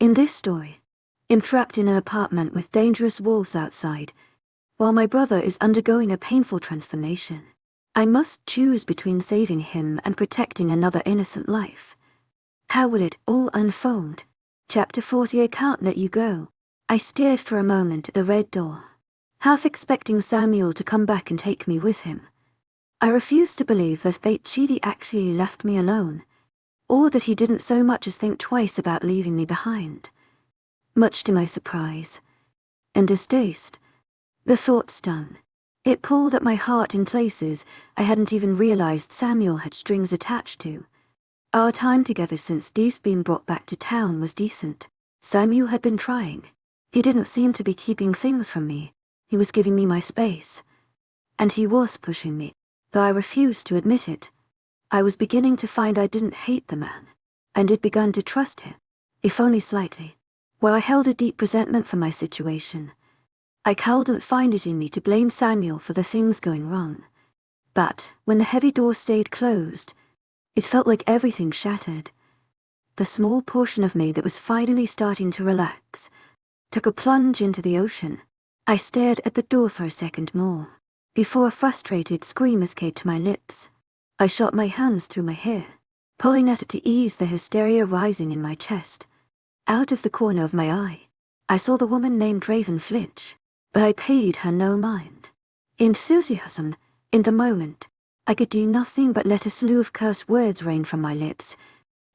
In this story, I'm trapped in an apartment with dangerous wolves outside, while my brother is undergoing a painful transformation. I must choose between saving him and protecting another innocent life. How will it all unfold? Chapter 40. I can't let you go. I stared for a moment at the red door, half expecting Samuel to come back and take me with him. I refused to believe that Chidi actually left me alone, or that he didn't so much as think twice about leaving me behind. Much to my surprise and distaste, the thought stung. It pulled at my heart in places I hadn't even realized Samuel had strings attached to. Our time together since Dee's been brought back to town was decent. Samuel had been trying. He didn't seem to be keeping things from me. He was giving me my space. And he was pushing me, though I refused to admit it. I was beginning to find I didn't hate the man, and had begun to trust him, if only slightly. While I held a deep resentment for my situation, I couldn't find it in me to blame Samuel for the things going wrong. But when the heavy door stayed closed, it felt like everything shattered. The small portion of me that was finally starting to relax took a plunge into the ocean. I stared at the door for a second more, before a frustrated scream escaped my lips. I shot my hands through my hair, pulling at it to ease the hysteria rising in my chest. Out of the corner of my eye, I saw the woman named Raven flinch, but I paid her no mind. Enthusiasm, in the moment, I could do nothing but let a slew of curse words rain from my lips,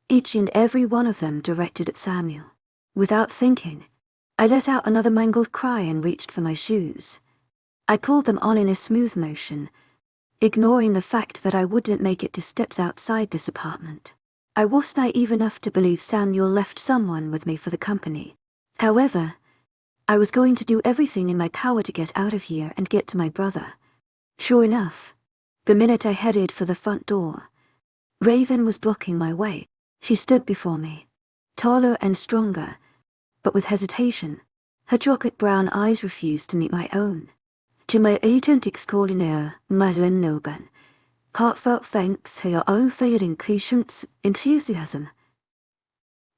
each and every one of them directed at Samuel. Without thinking, I let out another mangled cry and reached for my shoes. I pulled them on in a smooth motion, ignoring the fact that I wouldn't make it to steps outside this apartment. I was naive enough to believe Samuel left someone with me for the company. However, I was going to do everything in my power to get out of here and get to my brother. Sure enough, the minute I headed for the front door, Raven was blocking my way. She stood before me, taller and stronger, but with hesitation. Her chocolate brown eyes refused to meet my own. To my agent extraordinaire, Madeline Nilben, heartfelt thanks for your unfailing patience, enthusiasm.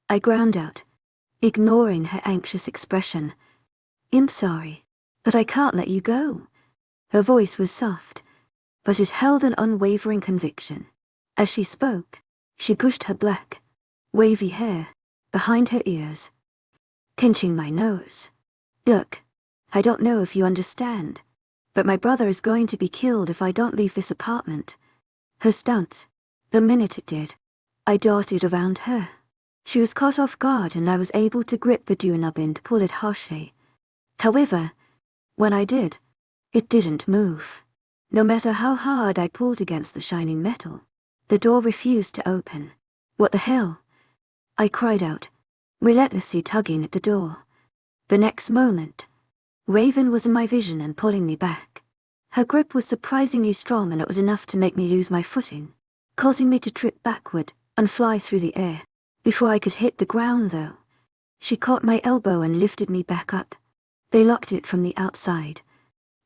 I ground out, ignoring her anxious expression. I'm sorry, but I can't let you go. Her voice was soft, but it held an unwavering conviction. As she spoke, she pushed her black, wavy hair behind her ears, pinching my nose. Look, I don't know if you understand, but my brother is going to be killed if I don't leave this apartment. Her stunt, the minute it did, I darted around her. She was caught off guard and I was able to grip the doorknob and pull it harshly. However, when I did, it didn't move. No matter how hard I pulled against the shining metal, the door refused to open. What the hell? I cried out, relentlessly tugging at the door. The next moment, Raven was in my vision and pulling me back. Her grip was surprisingly strong and it was enough to make me lose my footing, causing me to trip backward and fly through the air. Before I could hit the ground though, she caught my elbow and lifted me back up. They locked it from the outside.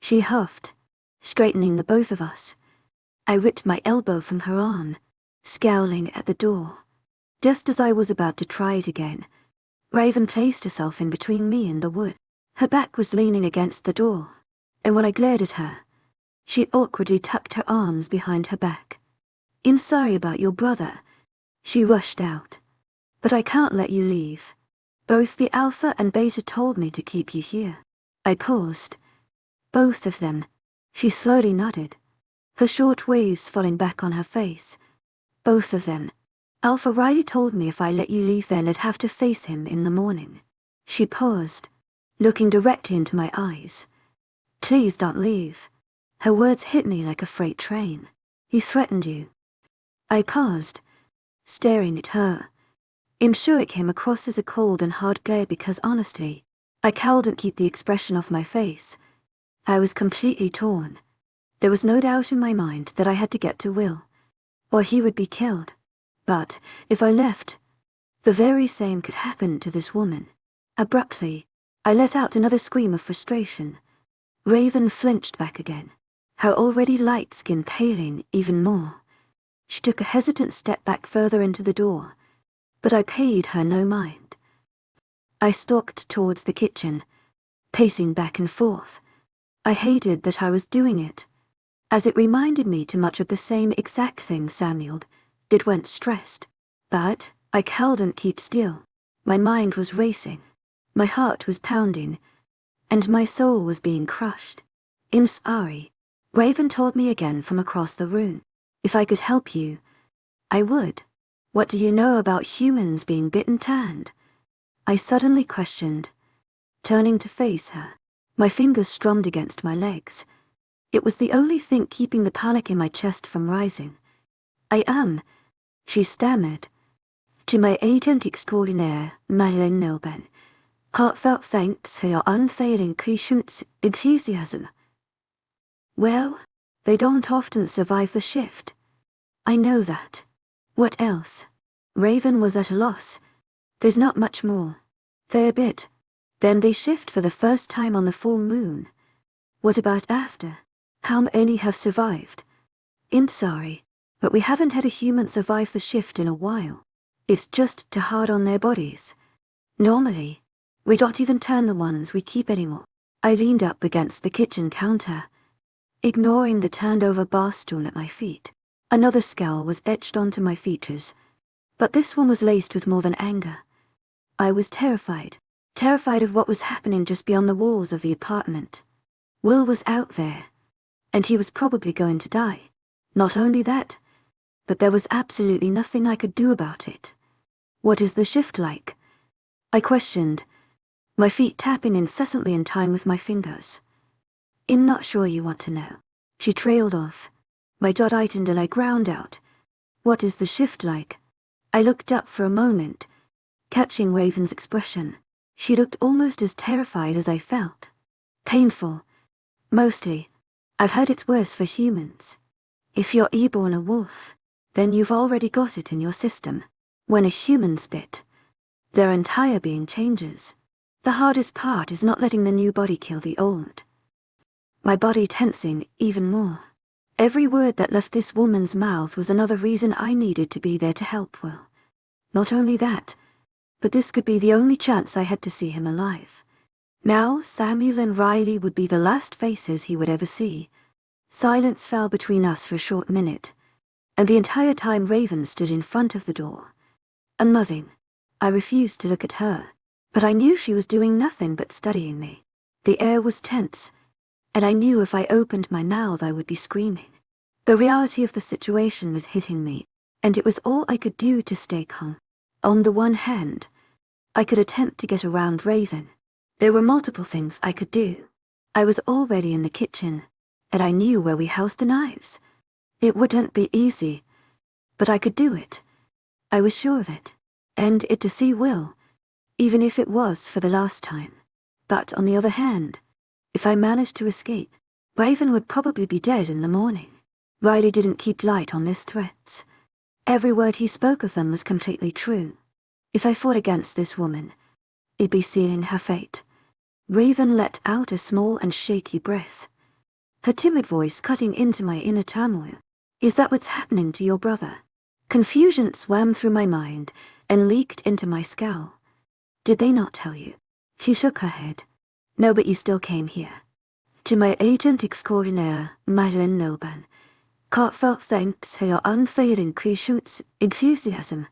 She huffed, straightening the both of us. I ripped my elbow from her arm, scowling at the door. Just as I was about to try it again, Raven placed herself in between me and the wood. Her back was leaning against the door, and when I glared at her, she awkwardly tucked her arms behind her back. I'm sorry about your brother, she rushed out. But I can't let you leave. Both the Alpha and Beta told me to keep you here. I paused. Both of them. She slowly nodded, her short waves falling back on her face. Both of them. Alpha Riley told me if I let you leave then I'd have to face him in the morning. She paused, looking directly into my eyes. Please don't leave. Her words hit me like a freight train. He threatened you. I paused, staring at her. I'm sure it came across as a cold and hard glare because honestly, I couldn't keep the expression off my face. I was completely torn. There was no doubt in my mind that I had to get to Will, or he would be killed. But if I left, the very same could happen to this woman. Abruptly, I let out another scream of frustration. Raven flinched back again, her already light skin paling even more. She took a hesitant step back further into the door, but I paid her no mind. I stalked towards the kitchen, pacing back and forth. I hated that I was doing it, as it reminded me too much of the same exact thing Samuel did when stressed. But I couldn't keep still. My mind was racing, my heart was pounding, and my soul was being crushed. "I'm sorry," Raven told me again from across the room. "If I could help you, I would. What do you know about humans being bit and turned?" I suddenly questioned, turning to face her. My fingers strummed against my legs. It was the only thing keeping the panic in my chest from rising. "I am," she stammered. "To my agent extraordinaire, webnovel. Heartfelt thanks for your unfailing patience, enthusiasm." "Well, they don't often survive the shift. I know that. What else?" Raven was at a loss. "There's not much more. They're bit. Then they shift for the first time on the full moon. What about after? How many have survived?" "I'm sorry, but we haven't had a human survive the shift in a while. It's just too hard on their bodies. Normally, we don't even turn the ones we keep anymore." I leaned up against the kitchen counter, ignoring the turned-over bar stool at my feet. Another scowl was etched onto my features, but this one was laced with more than anger. I was terrified of what was happening just beyond the walls of the apartment. Will was out there, and he was probably going to die. Not only that, but there was absolutely nothing I could do about it. "What is the shift like?" I questioned, my feet tapping incessantly in time with my fingers. "I'm not sure you want to know." She trailed off. My jaw tightened and I ground out, "What is the shift like?" I looked up for a moment, catching Raven's expression. She looked almost as terrified as I felt. "Painful. Mostly. I've heard it's worse for humans. If you're born a wolf, then you've already got it in your system. When a human's bit, their entire being changes. The hardest part is not letting the new body kill the old." My body tensing even more. Every word that left this woman's mouth was another reason I needed to be there to help Will. Not only that, but this could be the only chance I had to see him alive. Now Samuel and Riley would be the last faces he would ever see. Silence fell between us for a short minute, and the entire time Raven stood in front of the door, unmoving. I refused to look at her, but I knew she was doing nothing but studying me. The air was tense, and I knew if I opened my mouth I would be screaming. The reality of the situation was hitting me, and it was all I could do to stay calm. On the one hand, I could attempt to get around Raven. There were multiple things I could do. I was already in the kitchen, and I knew where we housed the knives. It wouldn't be easy, but I could do it. I was sure of it, and it to see Will, even if it was for the last time. But on the other hand, if I managed to escape, Raven would probably be dead in the morning. Riley didn't keep light on his threats. Every word he spoke of them was completely true. If I fought against this woman, it'd be sealing her fate. Raven let out a small and shaky breath, her timid voice cutting into my inner turmoil. "Is that what's happening to your brother?" Confusion swam through my mind and leaked into my scowl. "Did they not tell you?" She shook her head. "No, but you still came here." "To my agent extraordinaire, webnovel. Heartfelt thanks for your unfailing patience, enthusiasm."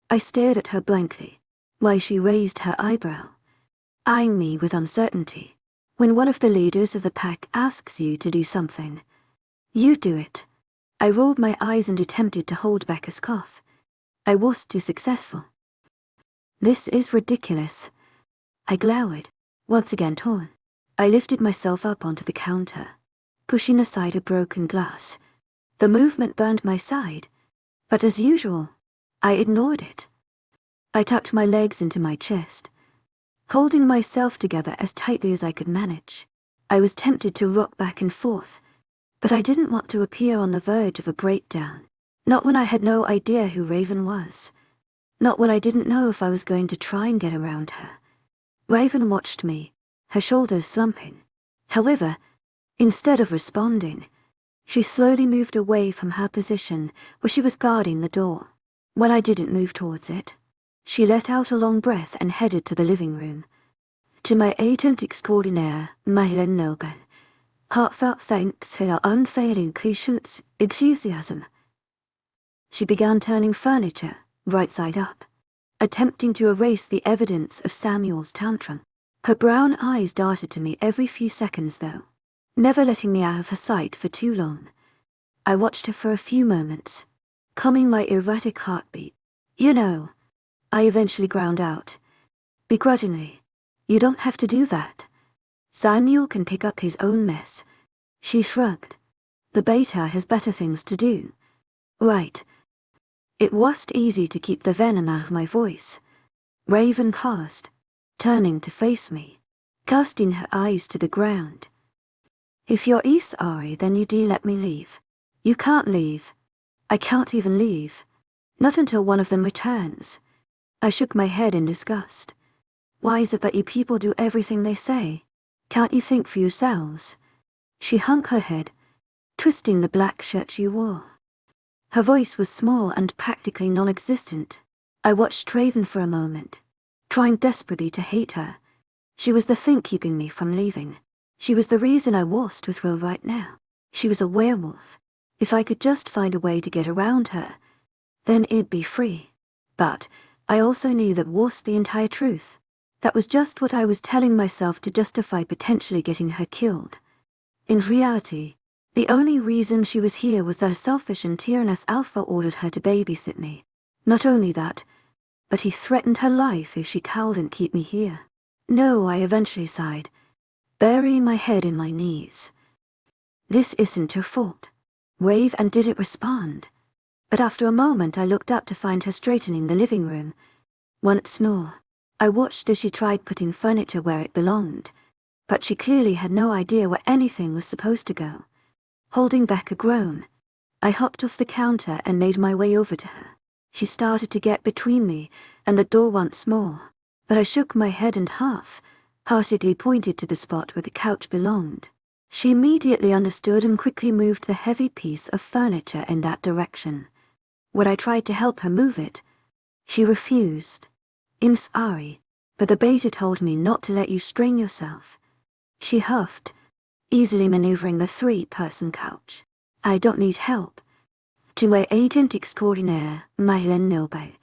I stared at her blankly, while she raised her eyebrow, eyeing me with uncertainty. When one of the leaders of the pack asks you to do something, you do it. I rolled my eyes and attempted to hold back a cough. I was too successful. "This is ridiculous." I glowered, once again torn. I lifted myself up onto the counter, pushing aside a broken glass. The movement burned my side, but as usual, I ignored it. I tucked my legs into my chest, holding myself together as tightly as I could manage. I was tempted to rock back and forth, but I didn't want to appear on the verge of a breakdown. Not when I had no idea who Raven was. Not when I didn't know if I was going to try and get around her. Raven watched me, her shoulders slumping. However, instead of responding, she slowly moved away from her position where she was guarding the door. When I didn't move towards it, She let out a long breath and headed to the living room. To my agent extraordinaire,丨Love, heartfelt thanks for your unfailing patience, enthusiasm. She began turning furniture, right side up, attempting to erase the evidence of Samuel's tantrum. Her brown eyes darted to me every few seconds though, never letting me out of her sight for too long. I watched her for a few moments, calming my erratic heartbeat. You know, I eventually ground out, begrudgingly, "You don't have to do that. Samuel can pick up his own mess." She shrugged. "The beta has better things to do." Right. It wasn't easy to keep the venom out of my voice. Raven paused, turning to face me, casting her eyes to the ground. "If you're sorry, then you do let me leave." "You can't leave." "I can't even leave. Not until one of them returns." I shook my head in disgust. "Why is it that you people do everything they say? Can't you think for yourselves?" She hung her head, twisting the black shirt she wore. Her voice was small and practically non-existent. I watched Raven for a moment, trying desperately to hate her. She was the thing keeping me from leaving. She was the reason I wasn't with Will right now. She was a werewolf. If I could just find a way to get around her, then it'd be free. But I also knew that wasn't the entire truth. That was just what I was telling myself to justify potentially getting her killed. In reality, the only reason she was here was that a selfish and tyrannous alpha ordered her to babysit me. Not only that, but he threatened her life if she couldn't keep me here. "No," I eventually sighed, burying my head in my knees. "This isn't your fault." Raven didn't respond, but after a moment I looked up to find her straightening the living room. Once more, I watched as she tried putting furniture where it belonged, but she clearly had no idea where anything was supposed to go. Holding back a groan, I hopped off the counter and made my way over to her. She started to get between me and the door once more, but I shook my head and half-heartedly pointed to the spot where the couch belonged. She immediately understood and quickly moved the heavy piece of furniture in that direction. When I tried to help her move it, she refused. "I'm sorry, but the beta told me not to let you strain yourself." She huffed, easily maneuvering the three-person couch. "I don't need help." To my agent extraordinaire,丨Love,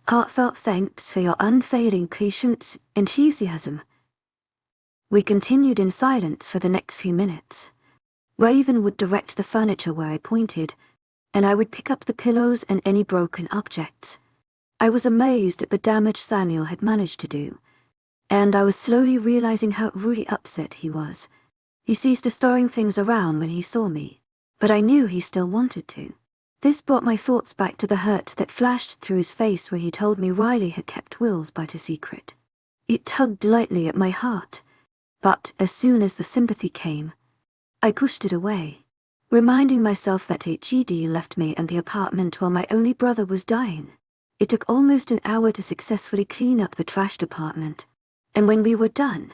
heartfelt thanks for your unfailing patience, enthusiasm. We continued in silence for the next few minutes. Raven would direct the furniture where I pointed, and I would pick up the pillows and any broken objects. I was amazed at the damage Samuel had managed to do, and I was slowly realizing how really upset he was. He ceased throwing things around when he saw me, but I knew he still wanted to. This brought my thoughts back to the hurt that flashed through his face where he told me Riley had kept Will's but a secret. It tugged lightly at my heart, but as soon as the sympathy came, I pushed it away, reminding myself that HED left me and the apartment while my only brother was dying. It took almost an hour to successfully clean up the trash department, and when we were done,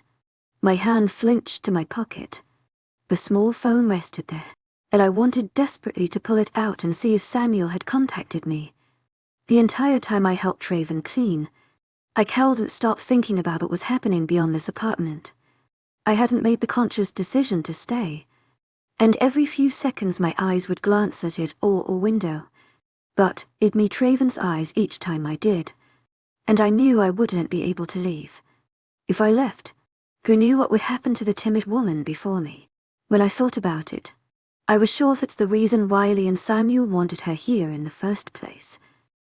my hand flinched to my pocket. The small phone rested there, and I wanted desperately to pull it out and see if Samuel had contacted me. The entire time I helped Raven clean, I couldn't stop thinking about what was happening beyond this apartment. I hadn't made the conscious decision to stay, and every few seconds my eyes would glance at it or window, but it'd meet Raven's eyes each time I did, and I knew I wouldn't be able to leave. If I left, who knew what would happen to the timid woman before me? When I thought about it, I was sure that's the reason Riley and Samuel wanted her here in the first place.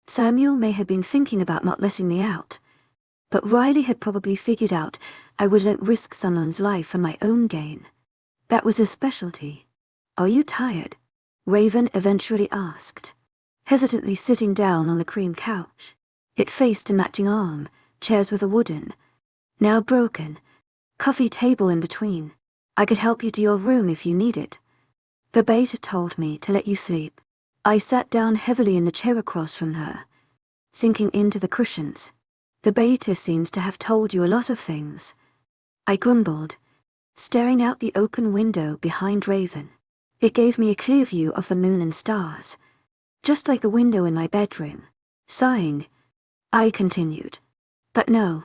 Samuel may have been thinking about not letting me out, but Riley had probably figured out I wouldn't risk someone's life for my own gain. That was his specialty. "Are you tired?" Raven eventually asked, hesitantly sitting down on the cream couch. It faced a matching arm, chairs with a wooden, now broken, coffee table in between. "I could help you to your room if you need it." "The beta told me to let you sleep." I sat down heavily in the chair across from her, sinking into the cushions. "The beta seems to have told you a lot of things." I grumbled, staring out the open window behind Raven. It gave me a clear view of the moon and stars, just like a window in my bedroom. Sighing, I continued. But no,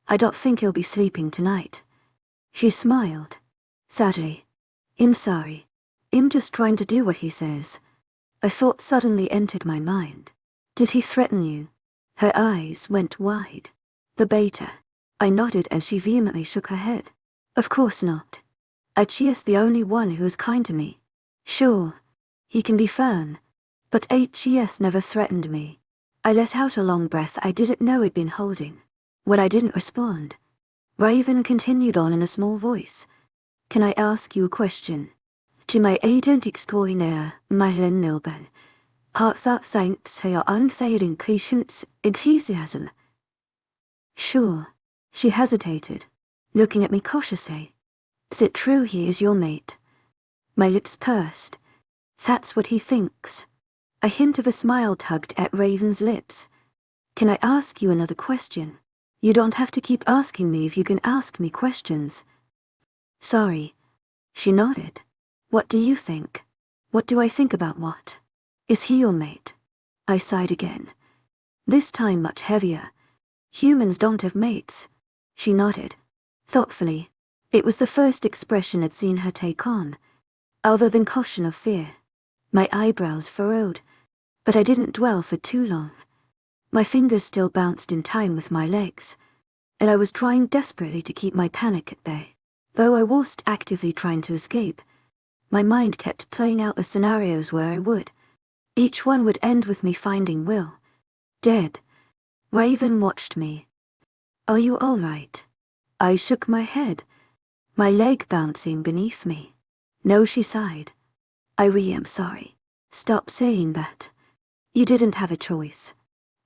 I don't think he'll be sleeping tonight. She smiled. Sadly. I'm sorry. I'm just trying to do what he says. A thought suddenly entered my mind. Did he threaten you? Her eyes went wide. The beta. I nodded and she vehemently shook her head. Of course not. H.E.S. the only one who is kind to me. Sure, he can be firm, but H.E.S. never threatened me. I let out a long breath I didn't know I'd been holding. When I didn't respond, Raven continued on in a small voice. Can I ask you a question? To my agent extraordinaire, Madeleine Nilben. Heartfelt thanks for your unfailing patience, enthusiasm. Sure. She hesitated, looking at me cautiously. Is it true he is your mate? My lips pursed. That's what he thinks. A hint of a smile tugged at Raven's lips. Can I ask you another question? You don't have to keep asking me if you can ask me questions. Sorry. She nodded. What do you think? What do I think about what? Is he your mate? I sighed again. This time much heavier. Humans don't have mates. She nodded. Thoughtfully. It was the first expression I'd seen her take on, other than caution of fear. My eyebrows furrowed, but I didn't dwell for too long. My fingers still bounced in time with my legs, and I was trying desperately to keep my panic at bay. Though I wasn't actively trying to escape, my mind kept playing out the scenarios where I would. Each one would end with me finding Will dead. Raven watched me. Are you all right? I shook my head, my leg bouncing beneath me. No, she sighed. I really am sorry. Stop saying that. You didn't have a choice.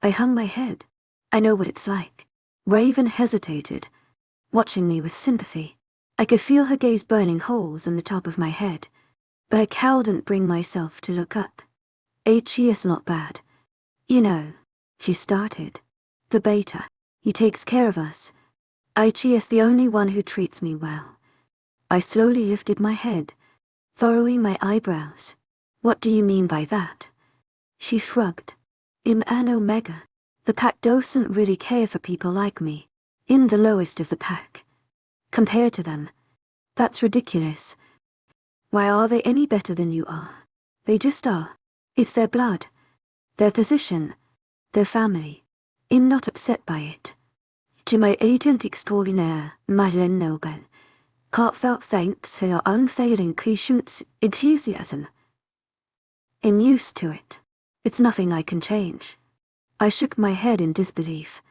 I hung my head. I know what it's like. Raven hesitated, watching me with sympathy. I could feel her gaze burning holes in the top of my head, but I couldn't bring myself to look up. H.E.S. not bad. You know, she started. The beta. He takes care of us. H.E.S. the only one who treats me well. I slowly lifted my head, furrowing my eyebrows. What do you mean by that? She shrugged. I'm an omega. The pack doesn't really care for people like me. I'm the lowest of the pack. Compared to them. That's ridiculous. Why are they any better than you are? They just are. It's their blood, their position, their family. I'm not upset by it. To my agent extraordinaire, Madeleine Nobel. Heartfelt thanks for your unfailing patience, enthusiasm. I'm used to it. It's nothing I can change. I shook my head in disbelief.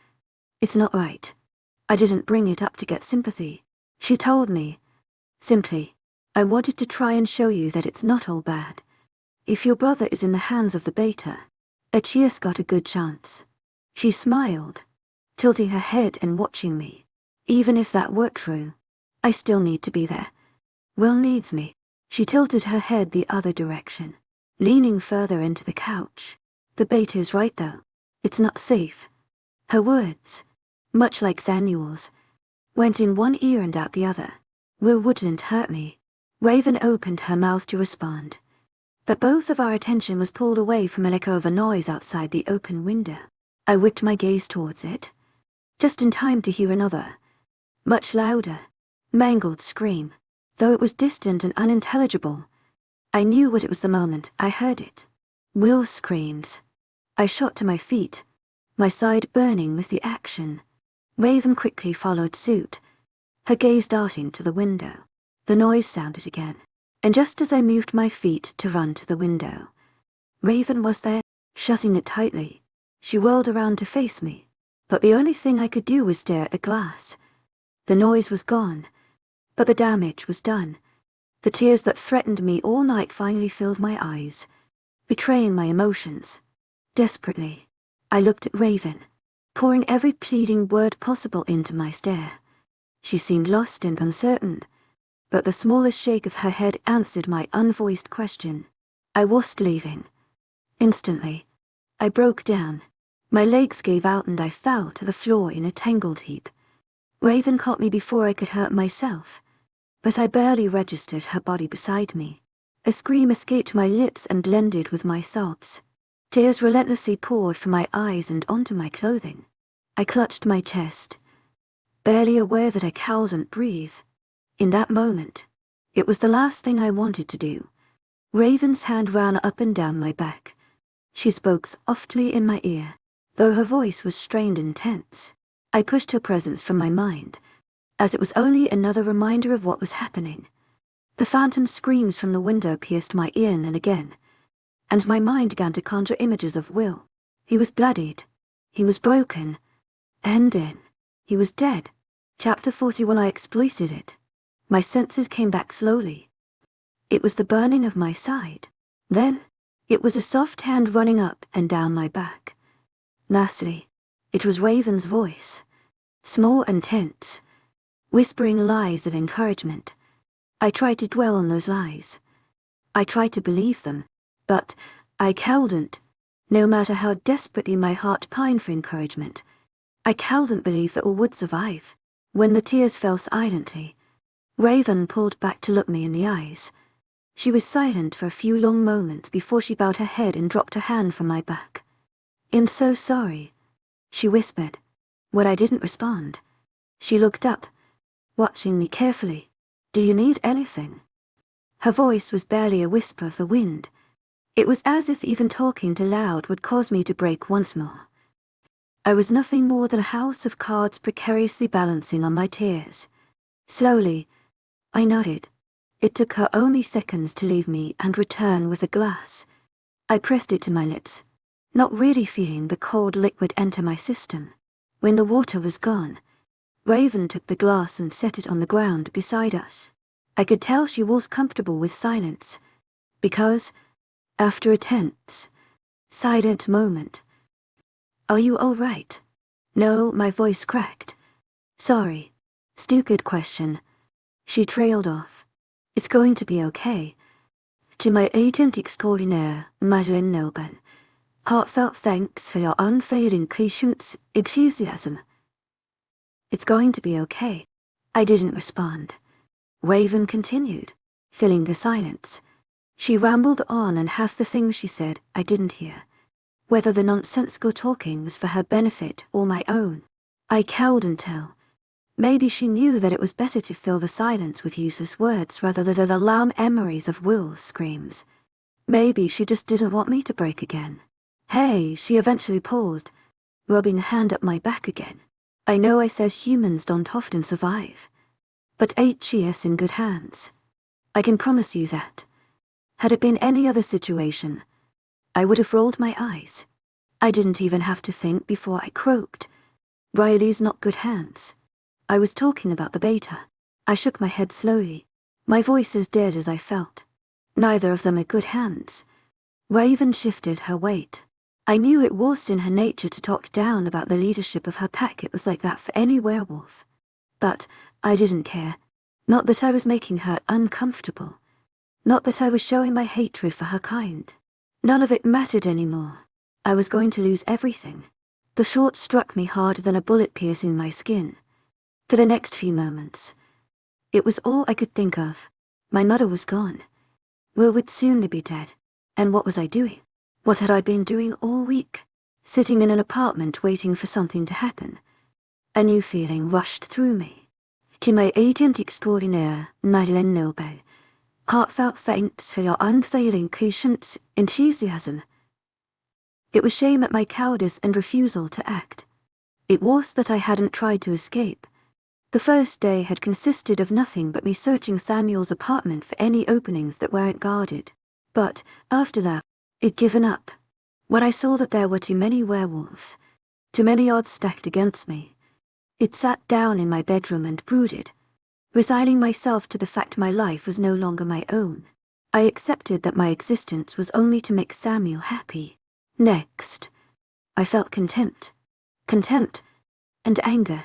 It's not right. I didn't bring it up to get sympathy. She told me. Simply, I wanted to try and show you that it's not all bad. If your brother is in the hands of the beta, H.E.S. got a good chance. She smiled, tilting her head and watching me. Even if that were true, I still need to be there. Will needs me. She tilted her head the other direction, leaning further into the couch. The beta's right though. It's not safe. Her words, much like Samuel's, went in one ear and out the other. Will wouldn't hurt me. Raven opened her mouth to respond, but both of our attention was pulled away from an echo of a noise outside the open window. I whipped my gaze towards it, just in time to hear another, much louder, mangled scream. Though it was distant and unintelligible, I knew what it was the moment I heard it. Will's screams. I shot to my feet, my side burning with the action. Raven quickly followed suit, her gaze darting to the window. The noise sounded again, and just as I moved my feet to run to the window, Raven was there, shutting it tightly. She whirled around to face me, but the only thing I could do was stare at the glass. The noise was gone, but the damage was done. The tears that threatened me all night finally filled my eyes, betraying my emotions. Desperately, I looked at Raven, pouring every pleading word possible into my stare. She seemed lost and uncertain, but the smallest shake of her head answered my unvoiced question. I wasn't leaving. Instantly, I broke down. My legs gave out and I fell to the floor in a tangled heap. Raven caught me before I could hurt myself, but I barely registered her body beside me. A scream escaped my lips and blended with my sobs. Tears relentlessly poured from my eyes and onto my clothing. I clutched my chest, barely aware that I couldn't breathe. In that moment, it was the last thing I wanted to do. Raven's hand ran up and down my back. She spoke softly in my ear, though her voice was strained and tense. I pushed her presence from my mind, as it was only another reminder of what was happening. The phantom screams from the window pierced my ear and again, and my mind began to conjure images of Will. He was bloodied. He was broken. And then, he was dead. Chapter 41. I exploited it. My senses came back slowly. It was the burning of my side. Then, it was a soft hand running up and down my back. Lastly, it was Raven's voice, small and tense, whispering lies of encouragement. I tried to dwell on those lies. I tried to believe them, but I couldn't. No matter how desperately my heart pined for encouragement, I couldn't believe that all would survive. When the tears fell silently, Raven pulled back to look me in the eyes. She was silent for a few long moments before she bowed her head and dropped her hand from my back. "I'm so sorry," she whispered. When I didn't respond, she looked up, watching me carefully. "Do you need anything?" Her voice was barely a whisper of the wind. It was as if even talking too loud would cause me to break once more. I was nothing more than a house of cards precariously balancing on my tears. Slowly, I nodded. It took her only seconds to leave me and return with a glass. I pressed it to my lips, not really feeling the cold liquid enter my system. When the water was gone, Raven took the glass and set it on the ground beside us. I could tell she was comfortable with silence, because, after a tense, silent moment, "Are you all right?" "No," my voice cracked. "Sorry. Stupid question." She trailed off. "It's going to be okay. To my agent extraordinaire, Love, heartfelt thanks for your unfailing patience, enthusiasm." "It's going to be okay." I didn't respond. Raven continued, filling the silence. She rambled on, and half the things she said I didn't hear. Whether the nonsensical talking was for her benefit or my own, I couldn't tell. Maybe she knew that it was better to fill the silence with useless words rather than allow memories of Will's screams. Maybe she just didn't want me to break again. "Hey," she eventually paused, rubbing a hand up my back again. "I know I said humans don't often survive, but HES in good hands. I can promise you that. Had it been any other situation, I would have rolled my eyes. I didn't even have to think before I croaked. Riley's not good hands. I was talking about the beta." I shook my head slowly, my voice as dead as I felt. "Neither of them are good hands." Raven shifted her weight. I knew it was in her nature to talk down about the leadership of her pack. It was like that for any werewolf. But I didn't care. Not that I was making her uncomfortable. Not that I was showing my hatred for her kind. None of it mattered anymore. I was going to lose everything. The shot struck me harder than a bullet piercing my skin. For the next few moments, it was all I could think of. My mother was gone. Will would soon be dead. And what was I doing? What had I been doing all week? Sitting in an apartment waiting for something to happen. A new feeling rushed through me. "To my agent extraordinaire, Love, heartfelt thanks for your unfailing patience, enthusiasm." It was shame at my cowardice and refusal to act. It was that I hadn't tried to escape. The first day had consisted of nothing but me searching Samuel's apartment for any openings that weren't guarded. But, after that, I'd given up. When I saw that there were too many werewolves, too many odds stacked against me, it sat down in my bedroom and brooded, resigning myself to the fact my life was no longer my own. I accepted that my existence was only to make Samuel happy. Next, I felt contempt and anger.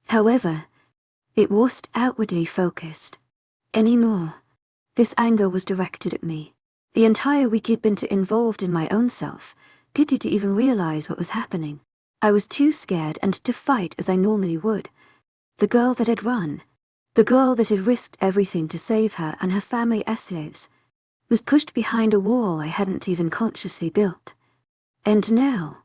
However, it wasn't outwardly focused anymore. This anger was directed at me. The entire week I'd been too involved in my own self, pity to even realize what was happening. I was too scared and to fight as I normally would. The girl that had run, the girl that had risked everything to save her and her family as slaves, was pushed behind a wall I hadn't even consciously built. And now,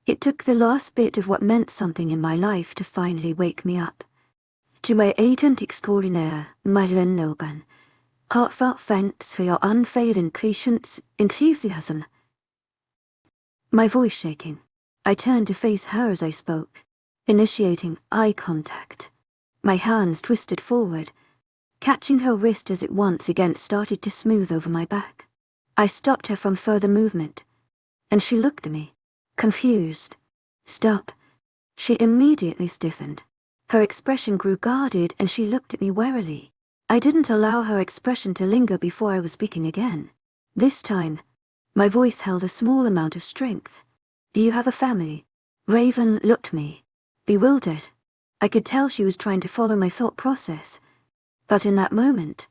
it took the last bit of what meant something in my life to finally wake me up. To my agent extraordinaire, webnovel, heartfelt thanks for your unfailing patience, enthusiasm. My voice shaking, I turned to face her as I spoke, initiating eye contact. My hands twisted forward, catching her wrist as it once again started to smooth over my back. I stopped her from further movement, and she looked at me, confused. Stop. She immediately stiffened. Her expression grew guarded and she looked at me warily. I didn't allow her expression to linger before I was speaking again. This time, my voice held a small amount of strength. Do you have a family? Raven looked at me, bewildered. I could tell she was trying to follow my thought process. But in that moment,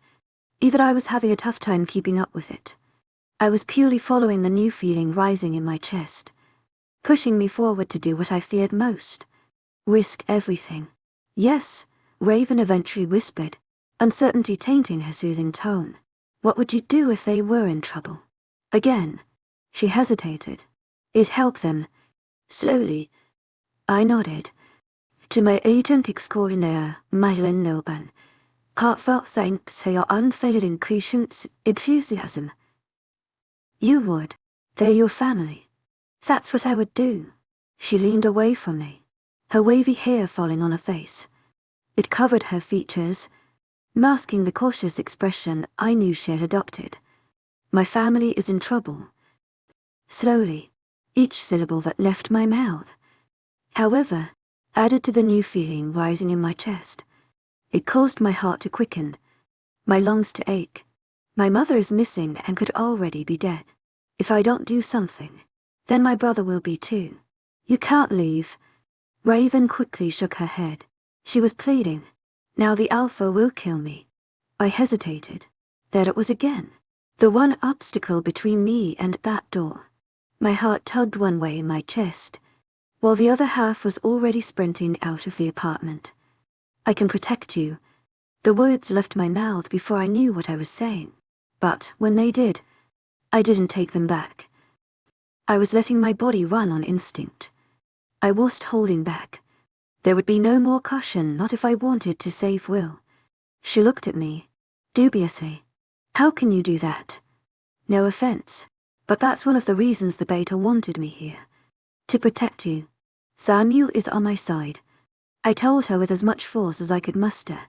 even I was having a tough time keeping up with it. I was purely following the new feeling rising in my chest, pushing me forward to do what I feared most. Risk everything. Yes, Raven eventually whispered, uncertainty tainting her soothing tone. What would you do if they were in trouble? Again, she hesitated. It helped them. Slowly, I nodded. To my agent extraordinaire, webnovel, heartfelt thanks for your unfailing patience, enthusiasm. You would. They're your family. That's what I would do. She leaned away from me, her wavy hair falling on her face. It covered her features, masking the cautious expression I knew she had adopted. My family is in trouble. Slowly, each syllable that left my mouth, however, added to the new feeling rising in my chest. It caused my heart to quicken, my lungs to ache. My mother is missing and could already be dead. If I don't do something, then my brother will be too. You can't leave. Raven quickly shook her head. She was pleading. Now the Alpha will kill me. I hesitated. There it was again. The one obstacle between me and that door. My heart tugged one way in my chest, while the other half was already sprinting out of the apartment. I can protect you. The words left my mouth before I knew what I was saying. But when they did, I didn't take them back. I was letting my body run on instinct. I wasn't holding back. There would be no more caution, not if I wanted to save Will. She looked at me, dubiously. How can you do that? No offense, but that's one of the reasons the beta wanted me here. To protect you. Samuel is on my side. I told her with as much force as I could muster.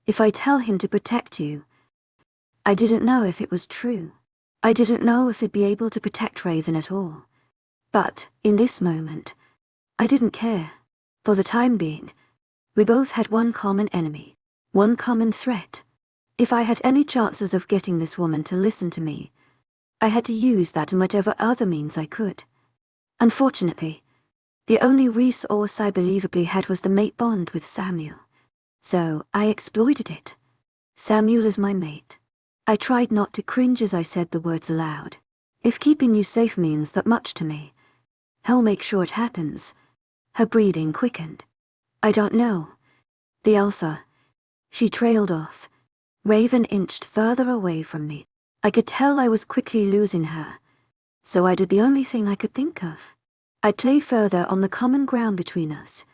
If I tell him to protect you. I didn't know if it was true. I didn't know if I'd be able to protect Raven at all. But, in this moment, I didn't care. For the time being, we both had one common enemy, one common threat. If I had any chances of getting this woman to listen to me, I had to use that in whatever other means I could. Unfortunately, the only resource I believably had was the mate bond with Samuel. So I exploited it. Samuel is my mate. I tried not to cringe as I said the words aloud. If keeping you safe means that much to me, I'll make sure it happens. Her breathing quickened. I don't know. The Alpha. She trailed off. Raven inched further away from me. I could tell I was quickly losing her. So I did the only thing I could think of. I'd play further on the common ground between us,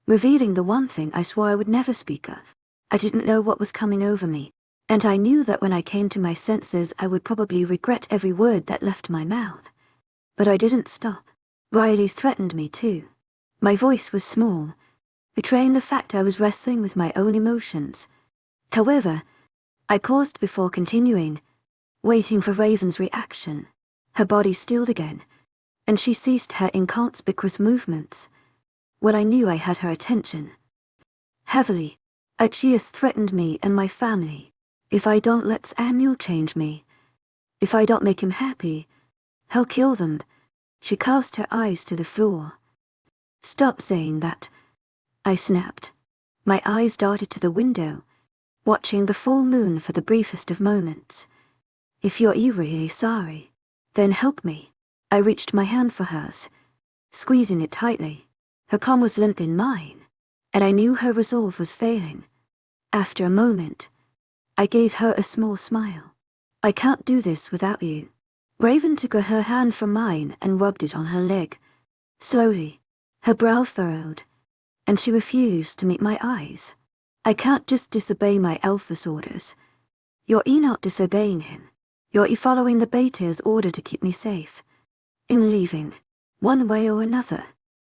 revealing the one thing I swore I would never speak of. I didn't know what was coming over me, and I knew that when I came to my senses I would probably regret every word that left my mouth. But I didn't stop. Riley's threatened me too. My voice was small, betraying the fact I was wrestling with my own emotions. However, I paused before continuing, waiting for Raven's reaction. Her body stilled again, and she ceased her inconspicuous movements. When I knew I had her attention. Heavily, Archias threatened me and my family. If I don't let Samuel change me, if I don't make him happy, I'll kill them. She cast her eyes to the floor. Stop saying that, I snapped. My eyes darted to the window, watching the full moon for the briefest of moments. If you're really sorry, then help me. I reached my hand for hers, squeezing it tightly. Her palm was limp in mine, and I knew her resolve was failing. After a moment, I gave her a small smile. I can't do this without you. Raven took her hand from mine and rubbed it on her leg. Slowly, her brow furrowed, and she refused to meet my eyes. I can't just disobey my alpha's orders. You're not disobeying him. You're following the beta's order to keep me safe. In leaving, one way or another,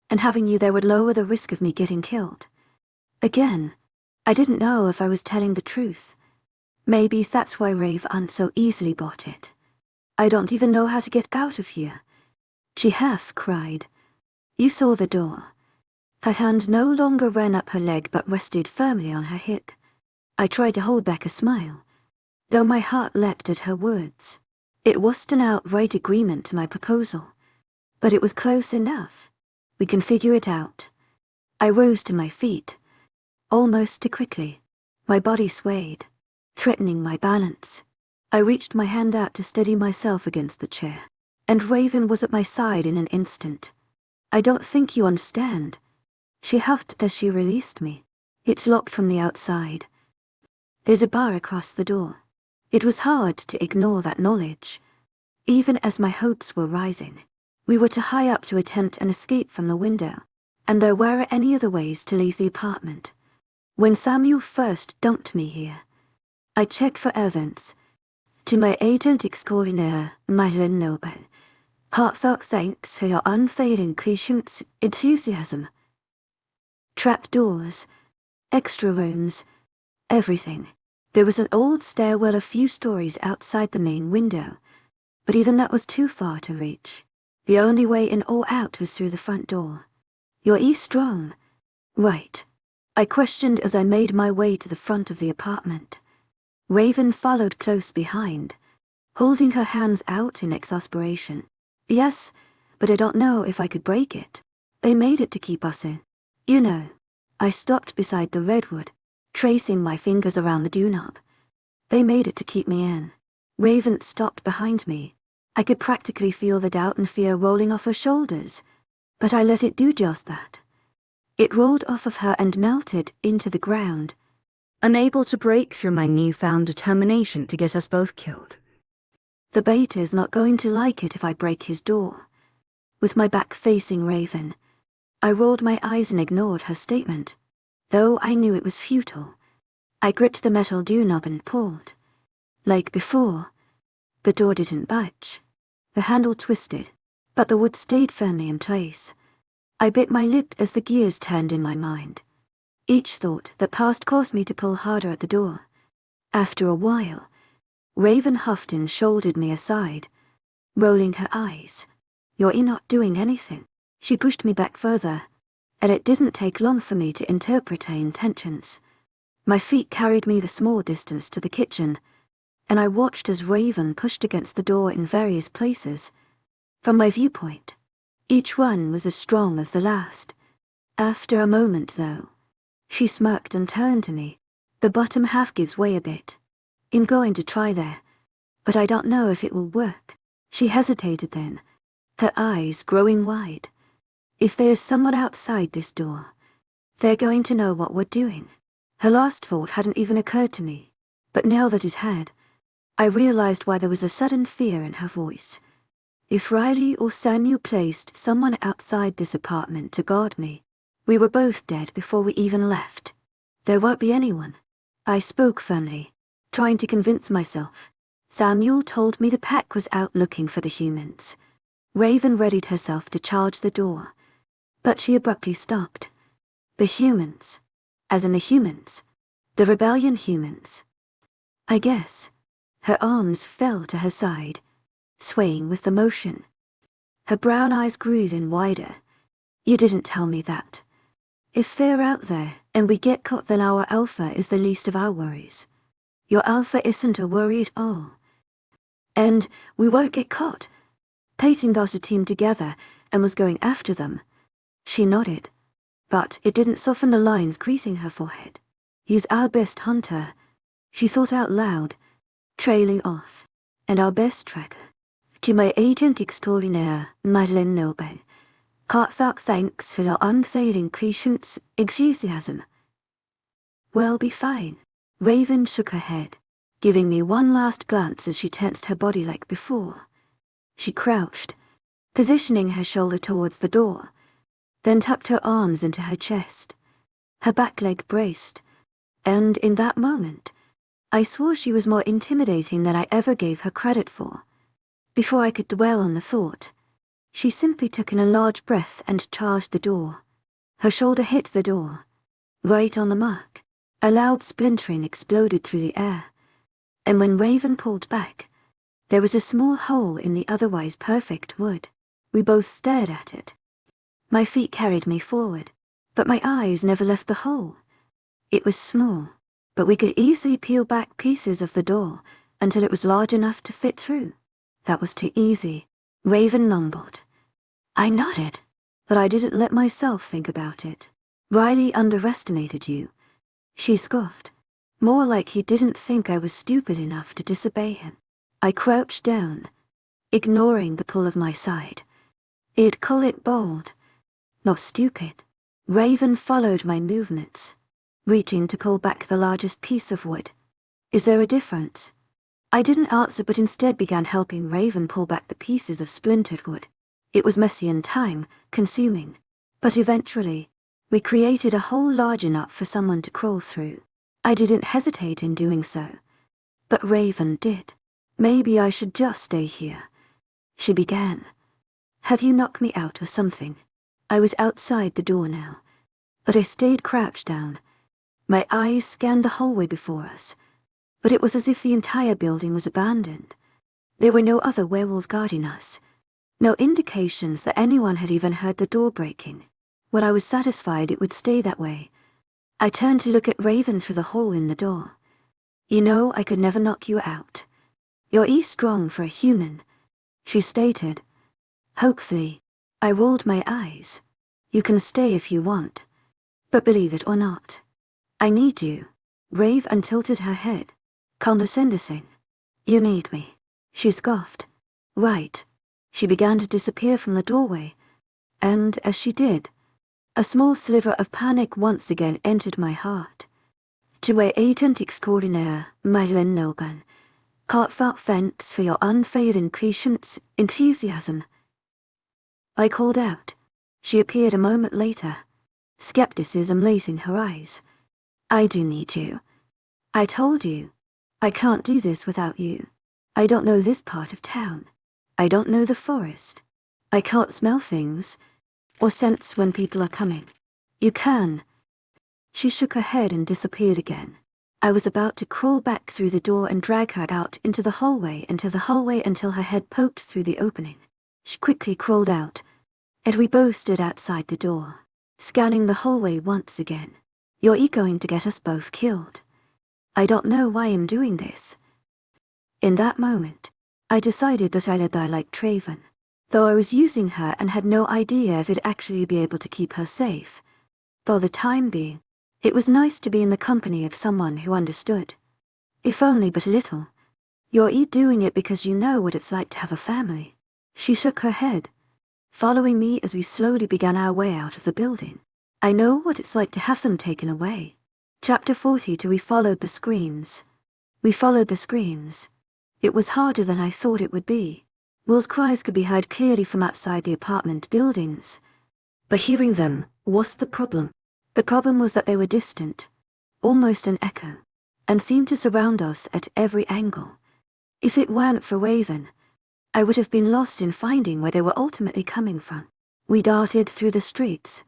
and having you there would lower the risk of me getting killed. Again, I didn't know if I was telling the truth. Maybe that's why Raven so easily bought it. I don't even know how to get out of here. She half cried. You saw the door. Her hand no longer ran up her leg but rested firmly on her hip. I tried to hold back a smile, though my heart leapt at her words. It wasn't an outright agreement to my proposal, but it was close enough. We can figure it out. I rose to my feet, almost too quickly. My body swayed, threatening my balance. I reached my hand out to steady myself against the chair, and Raven was at my side in an instant. I don't think you understand. She huffed as she released me. It's locked from the outside. There's a bar across the door. It was hard to ignore that knowledge. Even as my hopes were rising, we were too high up to attempt an escape from the window, and there weren't any other ways to leave the apartment. When Samuel first dumped me here, I checked for evidence. To my agent extraordinaire, webnovel, heartfelt thanks for your unfailing patience, enthusiasm. Trapdoors, extra rooms, everything. There was an old stairwell a few stories outside the main window, but even that was too far to reach. The only way in or out was through the front door. You're strong, right? I questioned as I made my way to the front of the apartment. Raven followed close behind, holding her hands out in exasperation. Yes, but I don't know if I could break it. They made it to keep us in. You know. I stopped beside the redwood, tracing my fingers around the doorknob. They made it to keep me in. Raven stopped behind me. I could practically feel the doubt and fear rolling off her shoulders, but I let it do just that. It rolled off of her and melted into the ground, unable to break through my newfound determination to get us both killed. The beta's not going to like it if I break his door. With my back facing Raven, I rolled my eyes and ignored her statement, though I knew it was futile. I gripped the metal doorknob and pulled. Like before, the door didn't budge. The handle twisted, but the wood stayed firmly in place. I bit my lip as the gears turned in my mind. Each thought that passed caused me to pull harder at the door. After a while, Raven huffed and shouldered me aside, rolling her eyes. You're not doing anything. She pushed me back further, and it didn't take long for me to interpret her intentions. My feet carried me the small distance to the kitchen, and I watched as Raven pushed against the door in various places. From my viewpoint, each one was as strong as the last. After a moment, though, she smirked and turned to me. The bottom half gives way a bit. I'm going to try there, but I don't know if it will work. She hesitated then, her eyes growing wide. If there's someone outside this door, they're going to know what we're doing. Her last thought hadn't even occurred to me, but now that it had, I realized why there was a sudden fear in her voice. If Riley or Samuel placed someone outside this apartment to guard me, we were both dead before we even left. There won't be anyone. I spoke firmly, trying to convince myself. Samuel told me the pack was out looking for the humans. Raven readied herself to charge the door, but she abruptly stopped. The humans. As in the humans. The rebellion humans. I guess. Her arms fell to her side, swaying with the motion. Her brown eyes grew even wider. You didn't tell me that. If they're out there and we get caught, then our alpha is the least of our worries. Your alpha isn't a worry at all. And we won't get caught. Peyton got a team together and was going after them. She nodded, but it didn't soften the lines creasing her forehead. He's our best hunter, she thought out loud, trailing off, and our best tracker. To my agent extraordinaire, webnovel, heartfelt thanks for your unfailing patience, enthusiasm. We'll be fine. Raven shook her head, giving me one last glance as she tensed her body like before. She crouched, positioning her shoulder towards the door, then tucked her arms into her chest. Her back leg braced, and in that moment, I swore she was more intimidating than I ever gave her credit for. Before I could dwell on the thought, she simply took in a large breath and charged the door. Her shoulder hit the door, right on the mark. A loud splintering exploded through the air, and when Raven pulled back, there was a small hole in the otherwise perfect wood. We both stared at it. My feet carried me forward, but my eyes never left the hole. It was small, but we could easily peel back pieces of the door until it was large enough to fit through. That was too easy, Raven mumbled. I nodded, but I didn't let myself think about it. Riley underestimated you, she scoffed. More like he didn't think I was stupid enough to disobey him. I crouched down, ignoring the pull of my side. I'd call it bold, not stupid. Raven followed my movements, reaching to pull back the largest piece of wood. Is there a difference? I didn't answer, but instead began helping Raven pull back the pieces of splintered wood. It was messy and time-consuming, but eventually, we created a hole large enough for someone to crawl through. I didn't hesitate in doing so, but Raven did. Maybe I should just stay here, she began. Have you knocked me out or something? I was outside the door now, but I stayed crouched down. My eyes scanned the hallway before us, but it was as if the entire building was abandoned. There were no other werewolves guarding us, no indications that anyone had even heard the door breaking. When I was satisfied it would stay that way, I turned to look at Raven through the hole in the door. You know, I could never knock you out. You're strong for a human, she stated. Hopefully. I rolled my eyes. You can stay if you want. But believe it or not, I need you. Raven tilted her head, condescending. You need me, she scoffed. Right. She began to disappear from the doorway, and as she did, a small sliver of panic once again entered my heart. Tu es agent extraordinaire, Madeleine Nilban. Heartfelt thanks for your unfailing patience, enthusiasm. I called out. She appeared a moment later, skepticism lacing her eyes. I do need you. I told you. I can't do this without you. I don't know this part of town. I don't know the forest. I can't smell things, or sense when people are coming. You can. She shook her head and disappeared again. I was about to crawl back through the door and drag her out into the hallway until her head poked through the opening. She quickly crawled out, and we both stood outside the door, scanning the hallway once again. You're going to get us both killed. I don't know why I'm doing this. In that moment, I decided that I liked Raven, though I was using her and had no idea if I'd actually be able to keep her safe. For the time being, it was nice to be in the company of someone who understood. If only but a little. You're doing it because you know what it's like to have a family. She shook her head, following me as we slowly began our way out of the building. I know what it's like to have them taken away. Chapter 42. We followed the screams. It was harder than I thought it would be. Will's cries could be heard clearly from outside the apartment buildings. But hearing them was the problem. The problem was that they were distant, almost an echo, and seemed to surround us at every angle. If it weren't for Raven, I would have been lost in finding where they were ultimately coming from. We darted through the streets,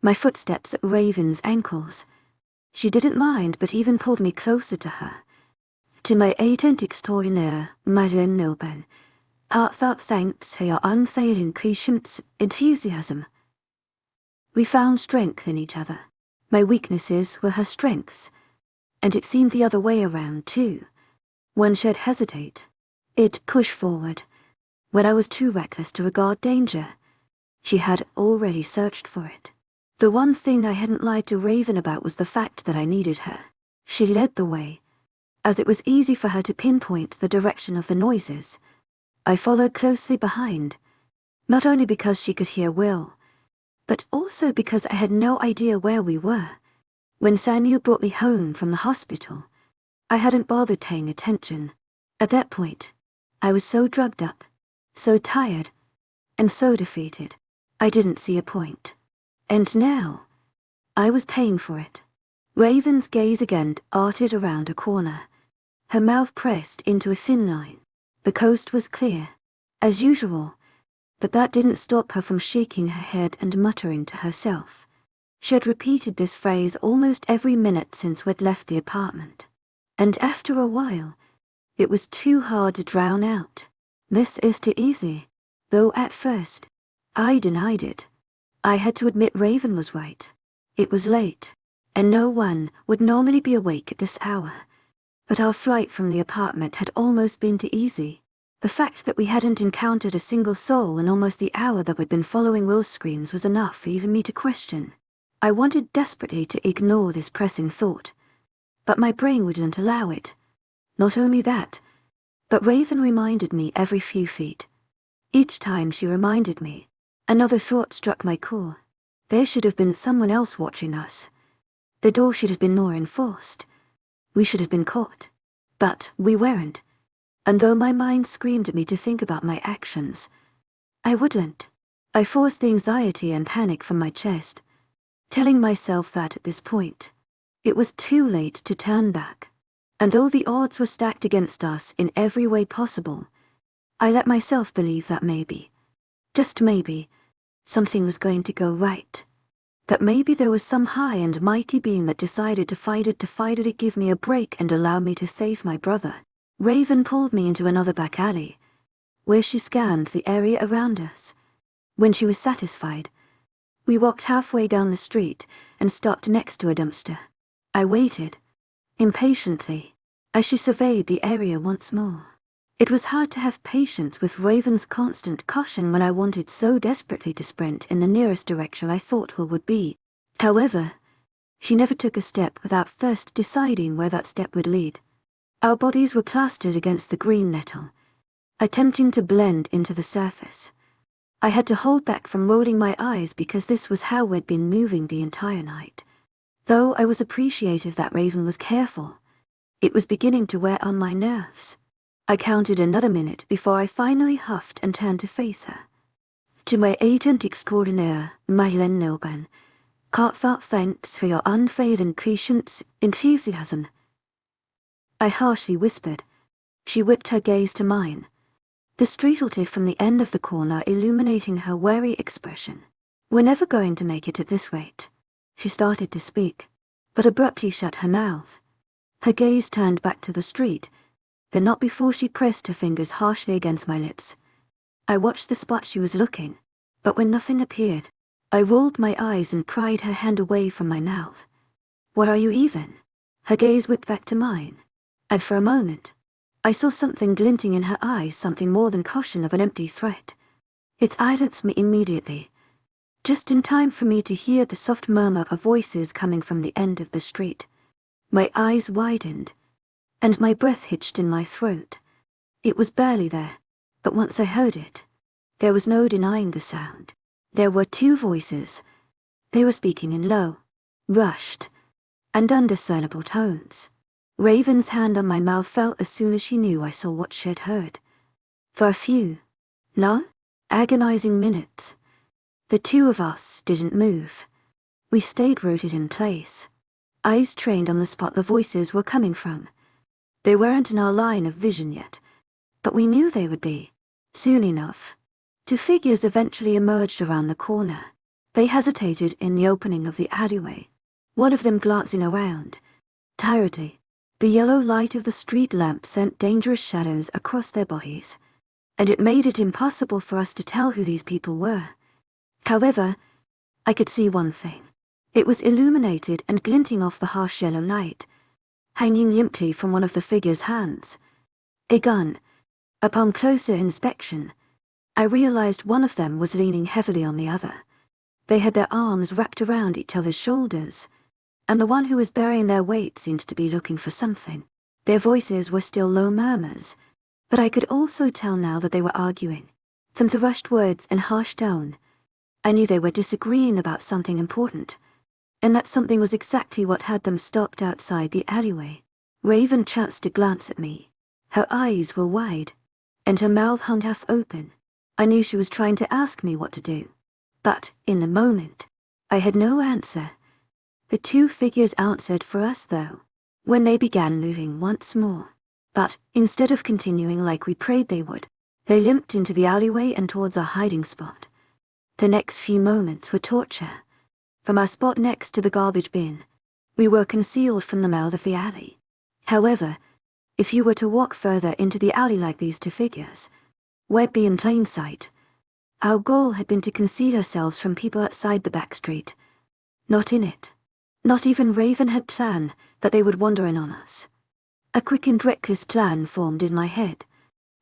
my footsteps at Raven's ankles. She didn't mind, but even pulled me closer to her. To my agent extraordinaire, Madeleine Nilban, heartfelt thanks for your unfailing patience, enthusiasm. We found strength in each other. My weaknesses were her strengths, and it seemed the other way around too. When she'd hesitate, it'd push forward. When I was too reckless to regard danger, she had already searched for it. The one thing I hadn't lied to Raven about was the fact that I needed her. She led the way, as it was easy for her to pinpoint the direction of the noises. I followed closely behind, not only because she could hear Will, but also because I had no idea where we were. When Samuel brought me home from the hospital, I hadn't bothered paying attention. At that point, I was so drugged up, so tired, and so defeated. I didn't see a point. And now, I was paying for it. Raven's gaze again arted around a corner, her mouth pressed into a thin line. The coast was clear, as usual, but that didn't stop her from shaking her head and muttering to herself. She had repeated this phrase almost every minute since we'd left the apartment. And after a while, it was too hard to drown out. This is too easy. Though at first, I denied it. I had to admit Raven was right. It was late, and no one would normally be awake at this hour. But our flight from the apartment had almost been too easy. The fact that we hadn't encountered a single soul in almost the hour that we'd been following Will's screams was enough for even me to question. I wanted desperately to ignore this pressing thought, but my brain wouldn't allow it. Not only that, but Raven reminded me every few feet. Each time she reminded me, another thought struck my core. There should have been someone else watching us. The door should have been more enforced. We should have been caught. But we weren't. And though my mind screamed at me to think about my actions, I wouldn't. I forced the anxiety and panic from my chest, telling myself that at this point, it was too late to turn back. And though the odds were stacked against us in every way possible, I let myself believe that maybe, just maybe, something was going to go right. That maybe there was some high and mighty being that decided to fight it to give me a break and allow me to save my brother. Raven pulled me into another back alley, where she scanned the area around us. When she was satisfied, we walked halfway down the street and stopped next to a dumpster. I waited, impatiently, as she surveyed the area once more. It was hard to have patience with Raven's constant caution when I wanted so desperately to sprint in the nearest direction I thought Will would be. However, she never took a step without first deciding where that step would lead. Our bodies were plastered against the green nettle, attempting to blend into the surface. I had to hold back from rolling my eyes because this was how we'd been moving the entire night. Though I was appreciative that Raven was careful, it was beginning to wear on my nerves. I counted another minute before I finally huffed and turned to face her. To my agent extraordinaire, Madeleine Nilban, heartfelt thanks for your unfailing patience and enthusiasm. I harshly whispered. She whipped her gaze to mine, the streetlight from the end of the corner illuminating her wary expression. We're never going to make it at this rate. She started to speak, but abruptly shut her mouth. Her gaze turned back to the street, but not before she pressed her fingers harshly against my lips. I watched the spot she was looking, but when nothing appeared, I rolled my eyes and pried her hand away from my mouth. What are you even? Her gaze whipped back to mine, and for a moment, I saw something glinting in her eyes, something more than caution of an empty threat. It silenced me immediately, just in time for me to hear the soft murmur of voices coming from the end of the street. My eyes widened, and my breath hitched in my throat. It was barely there, but once I heard it, there was no denying the sound. There were two voices. They were speaking in low, rushed, and undiscernible tones. Raven's hand on my mouth fell as soon as she knew I saw what she had heard. For a few, long, agonizing minutes, the two of us didn't move. We stayed rooted in place, eyes trained on the spot the voices were coming from. They weren't in our line of vision yet, but we knew they would be, soon enough. Two figures eventually emerged around the corner. They hesitated in the opening of the alleyway, one of them glancing around, tiredly. The yellow light of the street lamp sent dangerous shadows across their bodies, and it made it impossible for us to tell who these people were. However, I could see one thing. It was illuminated and glinting off the harsh yellow light, hanging limply from one of the figures' hands. A gun. Upon closer inspection, I realized one of them was leaning heavily on the other. They had their arms wrapped around each other's shoulders, and the one who was bearing their weight seemed to be looking for something. Their voices were still low murmurs, but I could also tell now that they were arguing. From the rushed words and harsh tone, I knew they were disagreeing about something important, and that something was exactly what had them stopped outside the alleyway. Raven chanced to glance at me. Her eyes were wide, and her mouth hung half open. I knew she was trying to ask me what to do. But, in the moment, I had no answer. The two figures answered for us, though, when they began moving once more. But, instead of continuing like we prayed they would, they limped into the alleyway and towards our hiding spot. The next few moments were torture. From our spot next to the garbage bin, we were concealed from the mouth of the alley. However, if you were to walk further into the alley like these two figures, we'd be in plain sight. Our goal had been to conceal ourselves from people outside the back street, not in it. Not even Raven had planned that they would wander in on us. A quick and reckless plan formed in my head,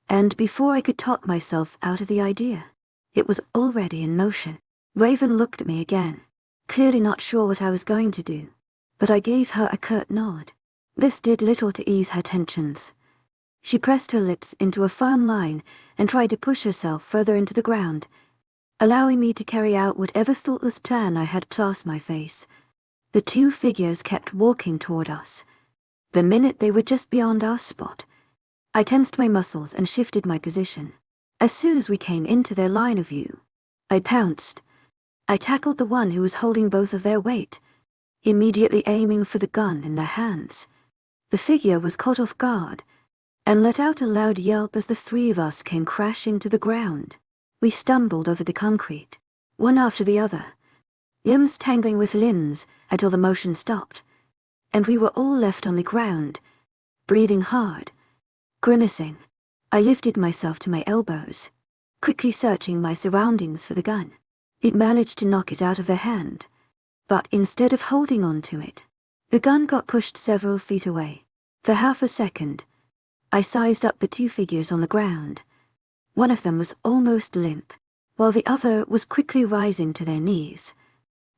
and before I could talk myself out of the idea, it was already in motion. Raven looked at me again, clearly not sure what I was going to do, but I gave her a curt nod. This did little to ease her tensions. She pressed her lips into a firm line and tried to push herself further into the ground, allowing me to carry out whatever thoughtless plan I had past my face. The two figures kept walking toward us. The minute they were just beyond our spot, I tensed my muscles and shifted my position. As soon as we came into their line of view, I pounced. I tackled the one who was holding both of their weight, immediately aiming for the gun in their hands. The figure was caught off guard and let out a loud yelp as the three of us came crashing to the ground. We stumbled over the concrete, one after the other, limbs tangling with limbs until the motion stopped, and we were all left on the ground, breathing hard, grimacing. I lifted myself to my elbows, quickly searching my surroundings for the gun. It managed to knock it out of their hand, but instead of holding on to it, the gun got pushed several feet away. For half a second, I sized up the two figures on the ground. One of them was almost limp, while the other was quickly rising to their knees.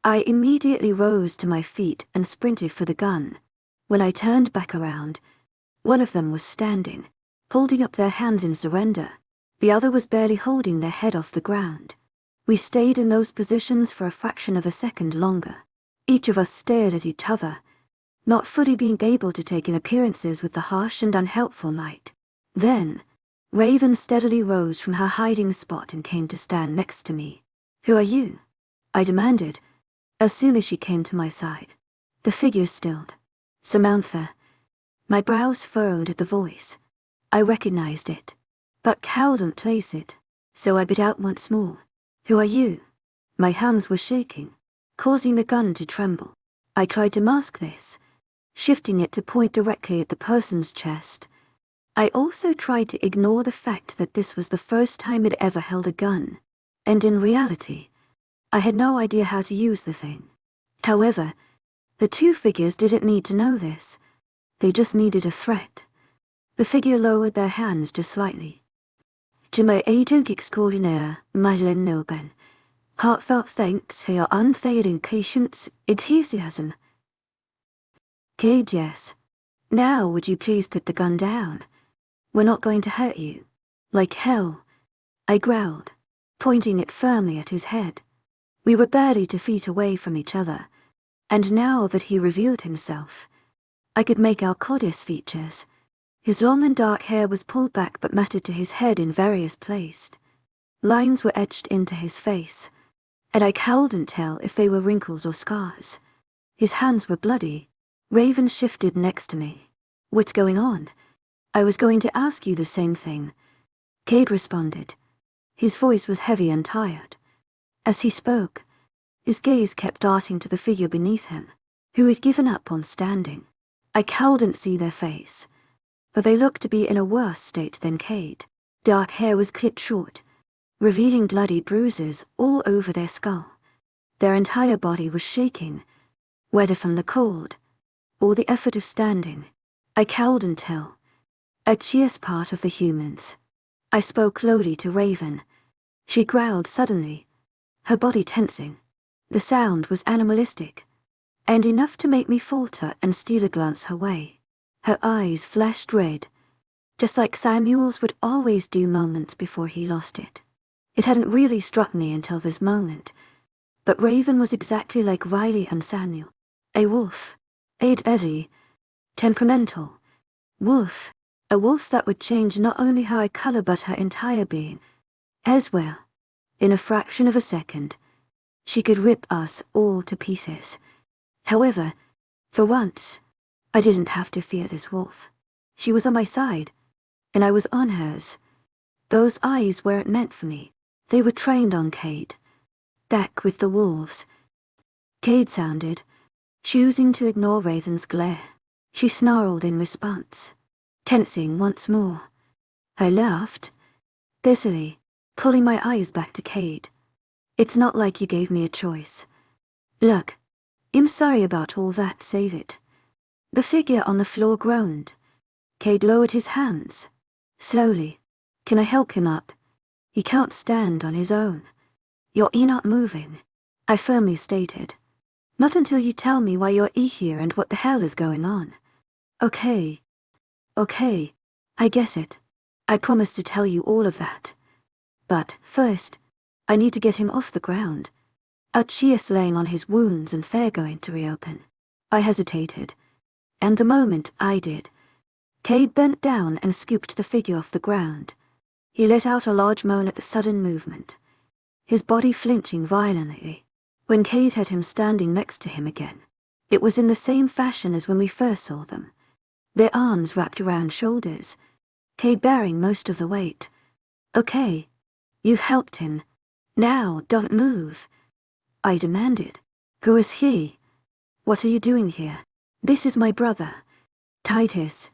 I immediately rose to my feet and sprinted for the gun. When I turned back around, one of them was standing, holding up their hands in surrender. The other was barely holding their head off the ground. We stayed in those positions for a fraction of a second longer. Each of us stared at each other, not fully being able to take in appearances with the harsh and unhelpful light. Then, Raven steadily rose from her hiding spot and came to stand next to me. "Who are you?" I demanded, as soon as she came to my side. The figure stilled. "Samantha." My brows furrowed at the voice. I recognized it, but couldn't place it, so I bit out once more. "Who are you?" My hands were shaking, causing the gun to tremble. I tried to mask this, shifting it to point directly at the person's chest. I also tried to ignore the fact that this was the first time I'd ever held a gun, and in reality, I had no idea how to use the thing. However, the two figures didn't need to know this. They just needed a threat. The figure lowered their hands just slightly. "To my agent extraordinaire, Madeleine Nilben, heartfelt thanks for your unfailing patience, enthusiasm." "Good, yes. Now would you please put the gun down? We're not going to hurt you." "Like hell," I growled, pointing it firmly at his head. We were barely 2 feet away from each other, and now that he revealed himself, I could make out Codis features. His long and dark hair was pulled back but matted to his head in various places. Lines were etched into his face, and I couldn't tell if they were wrinkles or scars. His hands were bloody. Raven shifted next to me. "What's going on?" "I was going to ask you the same thing," Cade responded. His voice was heavy and tired. As he spoke, his gaze kept darting to the figure beneath him, who had given up on standing. I couldn't see their face, but they looked to be in a worse state than Cade. Dark hair was clipped short, revealing bloody bruises all over their skull. Their entire body was shaking, whether from the cold or the effort of standing. I couldn't tell. A cheer's part of the humans. I spoke lowly to Raven. She growled suddenly, her body tensing. The sound was animalistic, and enough to make me falter and steal a glance her way. Her eyes flashed red, just like Samuel's would always do moments before he lost it. It hadn't really struck me until this moment, but Raven was exactly like Riley and Samuel. A wolf. Edgy. Temperamental. Wolf. A wolf that would change not only her eye color but her entire being. As well, in a fraction of a second, she could rip us all to pieces. However, for once, I didn't have to fear this wolf. She was on my side, and I was on hers. Those eyes weren't meant for me. They were trained on Cade. Back with the wolves. Cade sounded, choosing to ignore Raven's glare. She snarled in response, tensing once more. I laughed, bitterly, pulling my eyes back to Cade. It's not like you gave me a choice. Look, I'm sorry about all that, save it. The figure on the floor groaned. Cade lowered his hands. Slowly. Can I help him up? He can't stand on his own. You're not moving, I firmly stated. Not until you tell me why you're here and what the hell is going on. Okay, I get it. I promise to tell you all of that. But first, I need to get him off the ground. Archias laying on his wounds and they're going to reopen. I hesitated, and the moment I did, Cade bent down and scooped the figure off the ground. He let out a large moan at the sudden movement, his body flinching violently. When Cade had him standing next to him again, it was in the same fashion as when we first saw them. Their arms wrapped around shoulders, Cade bearing most of the weight. Okay, you've helped him. Now don't move, I demanded. Who is he? What are you doing here? This is my brother, Titus.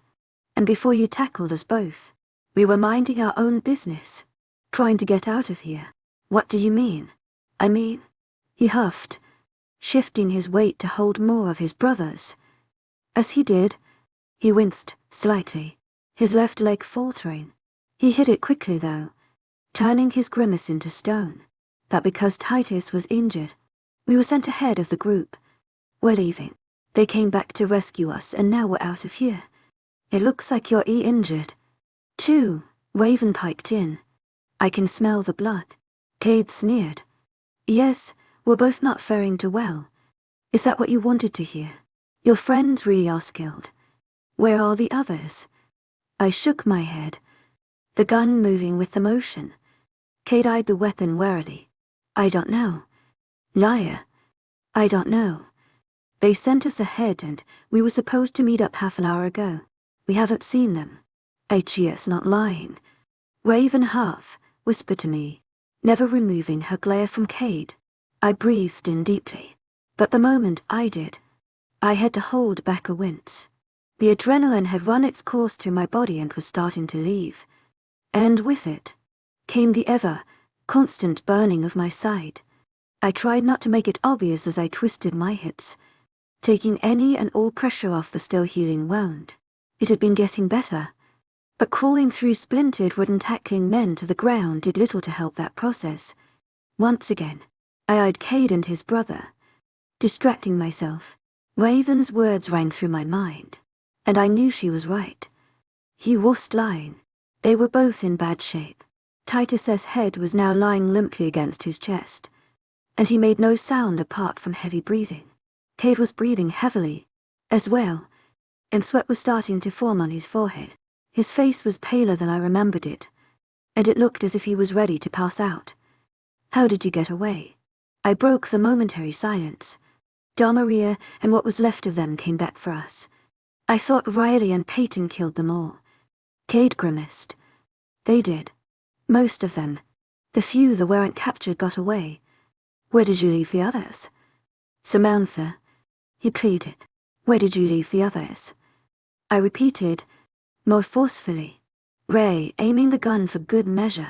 And before you tackled us both, we were minding our own business, trying to get out of here. What do you mean? I mean, he huffed, shifting his weight to hold more of his brother's. As he did, he winced slightly, his left leg faltering. He hid it quickly though, turning his grimace into stone. That because Titus was injured, we were sent ahead of the group. We're leaving. They came back to rescue us and now we're out of here. It looks like you're injured. Too, Raven piped in. I can smell the blood. Cade sneered. Yes, we're both not faring too well. Is that what you wanted to hear? Your friends really are skilled. Where are the others? I shook my head, the gun moving with the motion. Cade eyed the weapon warily. I don't know. Liar. I don't know. They sent us ahead and we were supposed to meet up half an hour ago. We haven't seen them. Archias not lying. Raven half whispered to me, never removing her glare from Cade. I breathed in deeply. But the moment I did, I had to hold back a wince. The adrenaline had run its course through my body and was starting to leave. And with it came the ever-constant burning of my side. I tried not to make it obvious as I twisted my hips, taking any and all pressure off the still-healing wound. It had been getting better, but crawling through splintered wood and tackling men to the ground did little to help that process. Once again, I eyed Cade and his brother, distracting myself. Raven's words rang through my mind, and I knew she was right. He wasn't lying. They were both in bad shape. Titus's head was now lying limply against his chest, and he made no sound apart from heavy breathing. Cade was breathing heavily, as well, and sweat was starting to form on his forehead. His face was paler than I remembered it, and it looked as if he was ready to pass out. How did you get away? I broke the momentary silence. Maria and what was left of them came back for us. I thought Riley and Peyton killed them all. Cade grimaced. They did. Most of them. The few that weren't captured got away. Where did you leave the others? Samantha, he pleaded. Where did you leave the others? I repeated, more forcefully, Ray aiming the gun for good measure.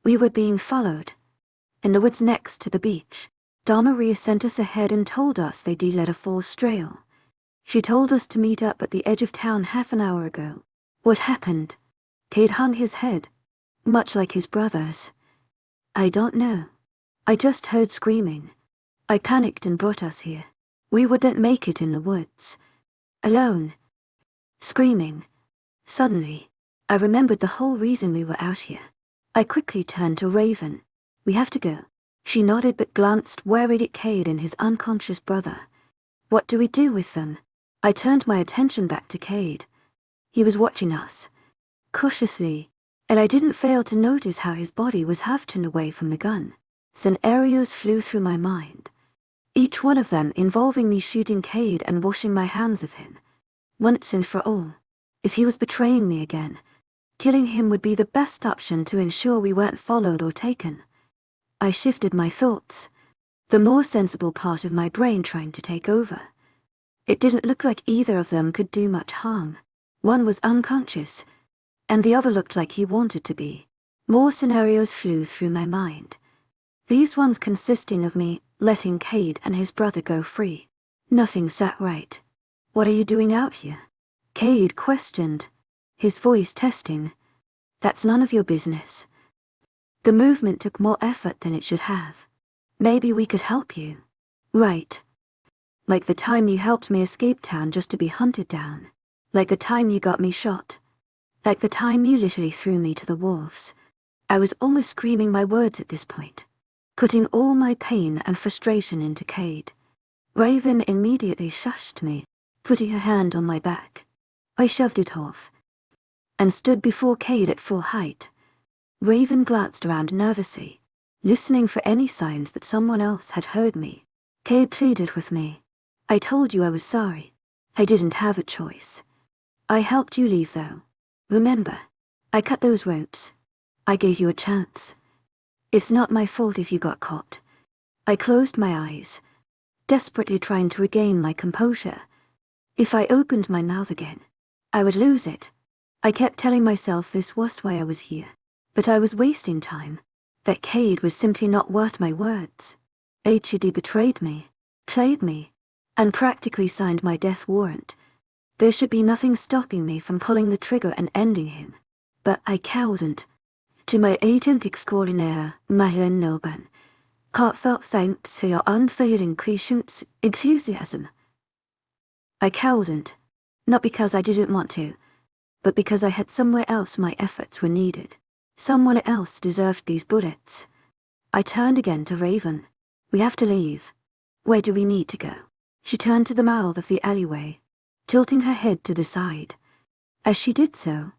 We were being followed, in the woods next to the beach. Maria sent us ahead and told us they'd let a false trail. She told us to meet up at the edge of town half an hour ago. What happened? Cade hung his head, much like his brothers. I don't know. I just heard screaming. I panicked and brought us here. We wouldn't make it in the woods. Alone. Screaming. Suddenly, I remembered the whole reason we were out here. I quickly turned to Raven. We have to go. She nodded but glanced warily at Cade and his unconscious brother. What do we do with them? I turned my attention back to Cade. He was watching us, cautiously, and I didn't fail to notice how his body was half turned away from the gun. Scenarios flew through my mind, each one of them involving me shooting Cade and washing my hands of him. Once and for all, if he was betraying me again, killing him would be the best option to ensure we weren't followed or taken. I shifted my thoughts, the more sensible part of my brain trying to take over. It didn't look like either of them could do much harm. One was unconscious, and the other looked like he wanted to be. More scenarios flew through my mind, these ones consisting of me letting Cade and his brother go free. Nothing sat right. "What are you doing out here?" Cade questioned, his voice testing. "That's none of your business." The movement took more effort than it should have. "Maybe we could help you." "Right. Like the time you helped me escape town just to be hunted down. Like the time you got me shot. Like the time you literally threw me to the wolves." I was almost screaming my words at this point, putting all my pain and frustration into Cade. Raven immediately shushed me, putting her hand on my back. I shoved it off, and stood before Cade at full height. Raven glanced around nervously, listening for any signs that someone else had heard me. Cade pleaded with me. "I told you I was sorry. I didn't have a choice. I helped you leave though. Remember, I cut those ropes. I gave you a chance. It's not my fault if you got caught." I closed my eyes, desperately trying to regain my composure. If I opened my mouth again, I would lose it. I kept telling myself this was why I was here, but I was wasting time, that Cade was simply not worth my words. HD betrayed me, played me, and practically signed my death warrant. There should be nothing stopping me from pulling the trigger and ending him. But I couldn't. To my agent extraordinaire, webnovel, heartfelt thanks for your unfailing patience, enthusiasm. I couldn't, not because I didn't want to, but because I had somewhere else my efforts were needed. Someone else deserved these bullets. I turned again to Raven. "We have to leave. Where do we need to go?" She turned to the mouth of the alleyway, tilting her head to the side. As she did so,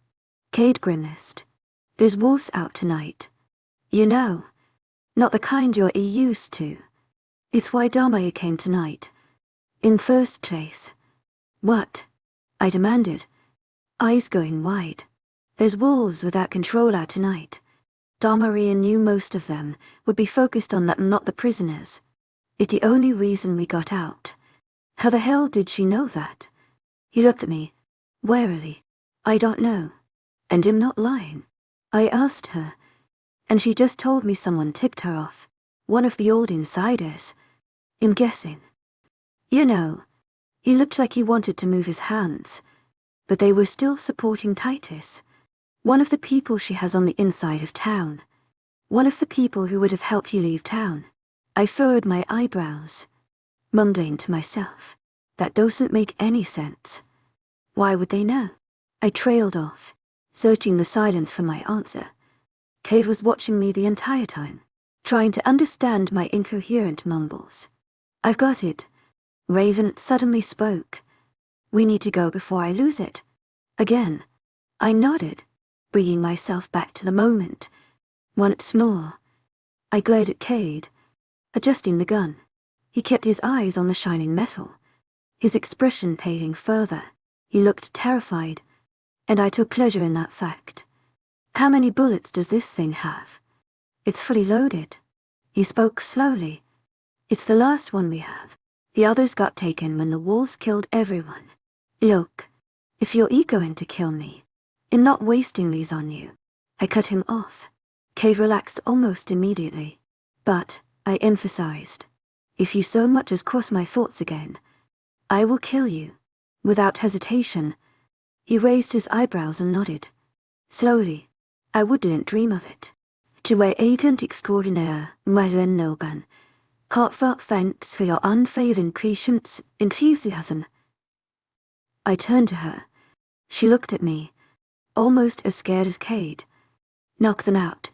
Cade grimaced. "There's wolves out tonight. You know, not the kind you're used to. It's why Dharma came tonight. In first place." "What?" I demanded, eyes going wide. "There's wolves without control out tonight. Dharma knew most of them would be focused on that, not the prisoners. It's the only reason we got out." How the hell did she know that? He looked at me, warily. "I don't know. And I'm not lying." I asked her, and she just told me someone tipped her off. One of the old insiders. I'm guessing. You know, he looked like he wanted to move his hands, but they were still supporting Titus. One of the people she has on the inside of town. One of the people who would have helped you leave town. I furrowed my eyebrows, mumbling to myself. That doesn't make any sense. Why would they know? I trailed off, searching the silence for my answer. Cade was watching me the entire time, trying to understand my incoherent mumbles. "I've got it." Raven suddenly spoke. "We need to go before I lose it." Again, I nodded, bringing myself back to the moment. Once more, I glared at Cade, adjusting the gun. He kept his eyes on the shining metal, his expression paling further. He looked terrified, and I took pleasure in that fact. "How many bullets does this thing have?" "It's fully loaded." He spoke slowly. "It's the last one we have. The others got taken when the wolves killed everyone. Look, if you're going to kill me, I'm not wasting these on you." I cut him off. Cade relaxed almost immediately. "But," I emphasized, "if you so much as cross my thoughts again, I will kill you." Without hesitation, he raised his eyebrows and nodded. Slowly. "I wouldn't dream of it. To my agent extraordinaire, webnovel, heartfelt thanks for your unfailing patience, enthusiasm." I turned to her. She looked at me, almost as scared as Cade. "Knock them out.